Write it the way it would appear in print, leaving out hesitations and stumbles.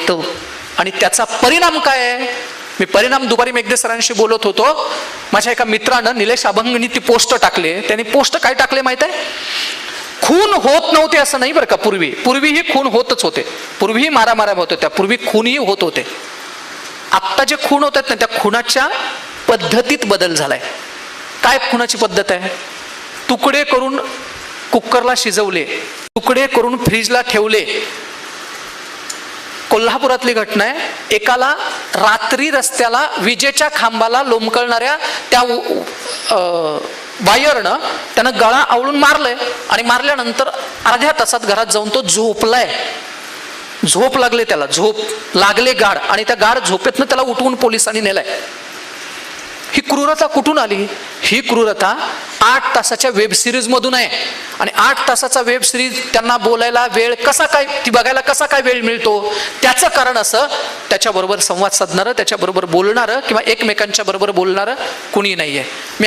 येतं. आणि त्याचा परिणाम काय आहे? मी परिणाम दुपारी मेघदे सरांशी बोलत होतो. माझ्या एका मित्रानं निलेश अभंगनी ती पोस्ट टाकले. त्यांनी पोस्ट काय टाकले माहित आहे? खून होत नव्हते असं नाही बरं का. पूर्वीही खून होतच होते, पूर्वीही मारामाऱ्या होत होत्या, पूर्वी खूनही होत होते. आत्ता जे खून होत आहेत ना, त्या खुनाच्या पद्धतीत बदल झालाय. काय खुनाची पद्धत आहे? तुकडे करून कुकरला शिजवले, तुकडे करून फ्रीजला ठेवले. कोल्हापुरातली घटना आहे. एकाला रात्री रस्त्याला विजेच्या खांबाला लोंबकळणाऱ्या त्या वायरनं त्यानं गळा आवळून मारलंय आणि मारल्यानंतर अर्ध्या तासात घरात जाऊन तो झोपलाय. झोप लागले त्याला, झोप लागले गाढ, आणि त्या गाढ झोपेतनं त्याला उठवून पोलिसांनी नेलाय. ही क्रूरता कुठून आली? ही क्रूरता 8 तासाच्या वेब सिरीज मधून आहे. आणि 8 तासाचा वेब सिरीज त्यांना बोलायला वेळ कसा काय, ती बघायला कसा काय वेळ मिळतो? त्याचं कारण असं, त्याच्याबरोबर संवाद साधणारं, त्याच्याबरोबर बोलणारं किंवा एकमेकांच्या बरोबर बोलणारं कुणी नाहीये. मी